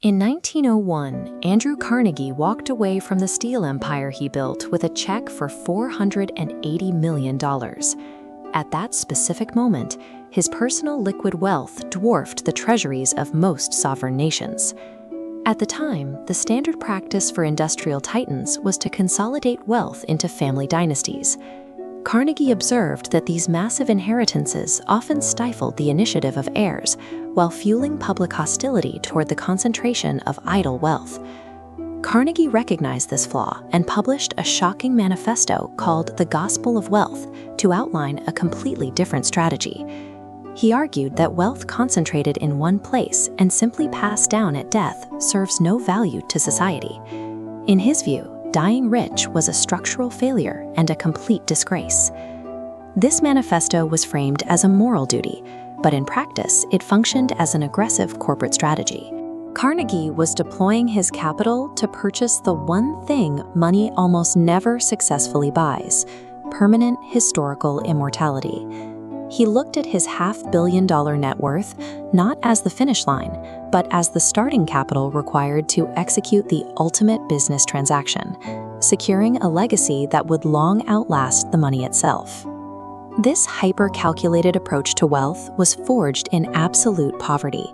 In 1901, Andrew Carnegie walked away from the steel empire he built with a check for $480 million. At that specific moment, his personal liquid wealth dwarfed the treasuries of most sovereign nations. At the time, the standard practice for industrial titans was to consolidate wealth into family dynasties. Carnegie observed that these massive inheritances often stifled the initiative of heirs, while fueling public hostility toward the concentration of idle wealth. Carnegie recognized this flaw and published a shocking manifesto called The Gospel of Wealth to outline a completely different strategy. He argued that wealth concentrated in one place and simply passed down at death serves no value to society. In his view, dying rich was a structural failure and a complete disgrace. This manifesto was framed as a moral duty, but in practice, it functioned as an aggressive corporate strategy. Carnegie was deploying his capital to purchase the one thing money almost never successfully buys: permanent historical immortality. He looked at his $500 million net worth not as the finish line, but as the starting capital required to execute the ultimate business transaction, securing a legacy that would long outlast the money itself. This hyper-calculated approach to wealth was forged in absolute poverty.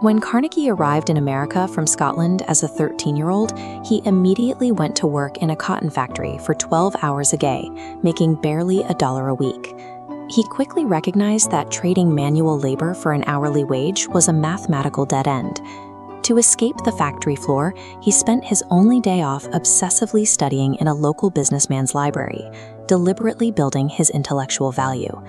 When Carnegie arrived in America from Scotland as a 13-year-old, he immediately went to work in a cotton factory for 12 hours a day, making barely $1 a week. He quickly recognized that trading manual labor for an hourly wage was a mathematical dead end. To escape the factory floor, he spent his only day off obsessively studying in a local businessman's library, deliberately building his intellectual value.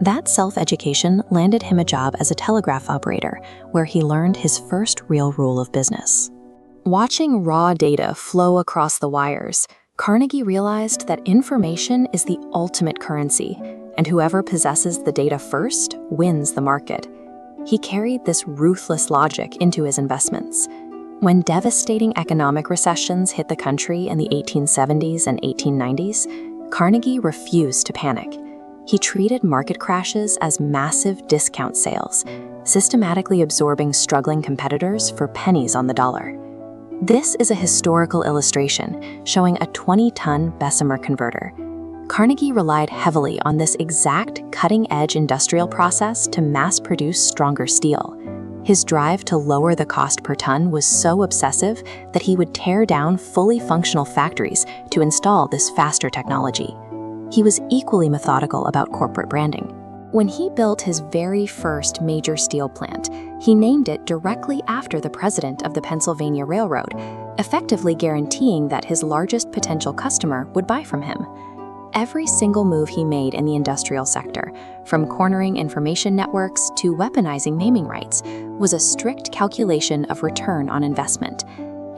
That self-education landed him a job as a telegraph operator, where he learned his first real rule of business. Watching raw data flow across the wires, Carnegie realized that information is the ultimate currency, and whoever possesses the data first wins the market. He carried this ruthless logic into his investments. When devastating economic recessions hit the country in the 1870s and 1890s, Carnegie refused to panic. He treated market crashes as massive discount sales, systematically absorbing struggling competitors for pennies on the dollar. This is a historical illustration showing a 20-ton Bessemer converter. Carnegie relied heavily on this exact cutting-edge industrial process to mass-produce stronger steel. His drive to lower the cost per ton was so obsessive that he would tear down fully functional factories to install this faster technology. He was equally methodical about corporate branding. When he built his very first major steel plant, he named it directly after the president of the Pennsylvania Railroad, effectively guaranteeing that his largest potential customer would buy from him. Every single move he made in the industrial sector, from cornering information networks to weaponizing naming rights, was a strict calculation of return on investment.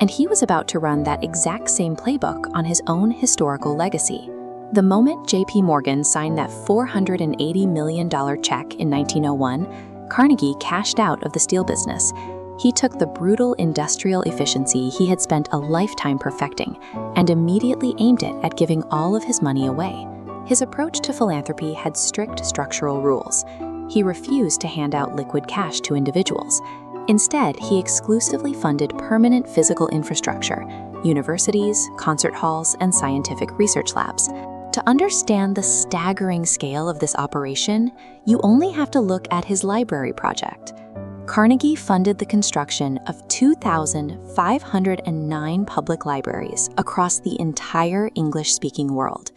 And he was about to run that exact same playbook on his own historical legacy. The moment J.P. Morgan signed that $480 million check in 1901, Carnegie cashed out of the steel business. He took the brutal industrial efficiency he had spent a lifetime perfecting and immediately aimed it at giving all of his money away. His approach to philanthropy had strict structural rules. He refused to hand out liquid cash to individuals. Instead, he exclusively funded permanent physical infrastructure, universities, concert halls, and scientific research labs. To understand the staggering scale of this operation, you only have to look at his library project. Carnegie funded the construction of 2,509 public libraries across the entire English-speaking world.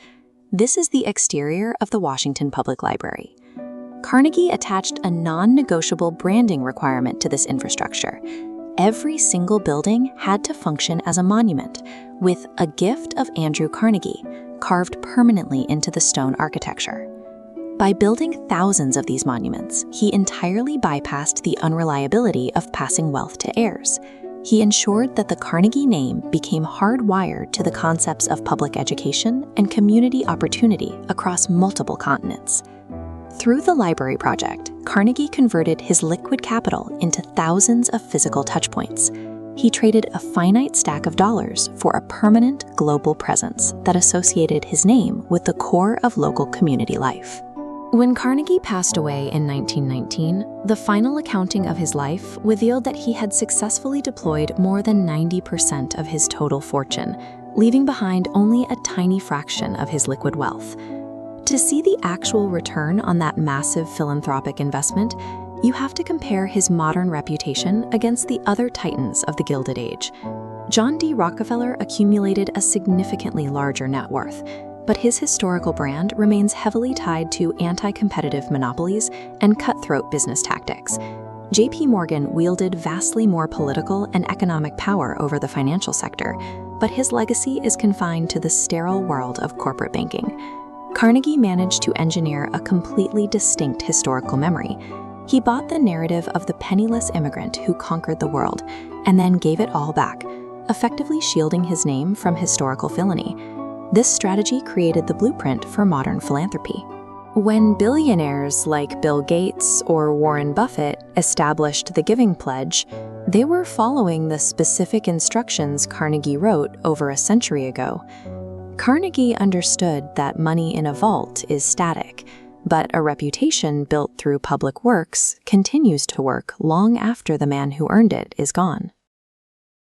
This is the exterior of the Washington Public Library. Carnegie attached a non-negotiable branding requirement to this infrastructure. Every single building had to function as a monument, with a gift of Andrew Carnegie carved permanently into the stone architecture. By building thousands of these monuments, he entirely bypassed the unreliability of passing wealth to heirs. He ensured that the Carnegie name became hardwired to the concepts of public education and community opportunity across multiple continents. Through the library project, Carnegie converted his liquid capital into thousands of physical touchpoints. He traded a finite stack of dollars for a permanent global presence that associated his name with the core of local community life. When Carnegie passed away in 1919, the final accounting of his life revealed that he had successfully deployed more than 90% of his total fortune, leaving behind only a tiny fraction of his liquid wealth. To see the actual return on that massive philanthropic investment, you have to compare his modern reputation against the other titans of the Gilded Age. John D. Rockefeller accumulated a significantly larger net worth, but his historical brand remains heavily tied to anti-competitive monopolies and cutthroat business tactics. J.P. Morgan wielded vastly more political and economic power over the financial sector, but his legacy is confined to the sterile world of corporate banking. Carnegie managed to engineer a completely distinct historical memory. He bought the narrative of the penniless immigrant who conquered the world and then gave it all back, effectively shielding his name from historical villainy. This strategy created the blueprint for modern philanthropy. When billionaires like Bill Gates or Warren Buffett established the Giving Pledge, they were following the specific instructions Carnegie wrote over a century ago. Carnegie understood that money in a vault is static, but a reputation built through public works continues to work long after the man who earned it is gone.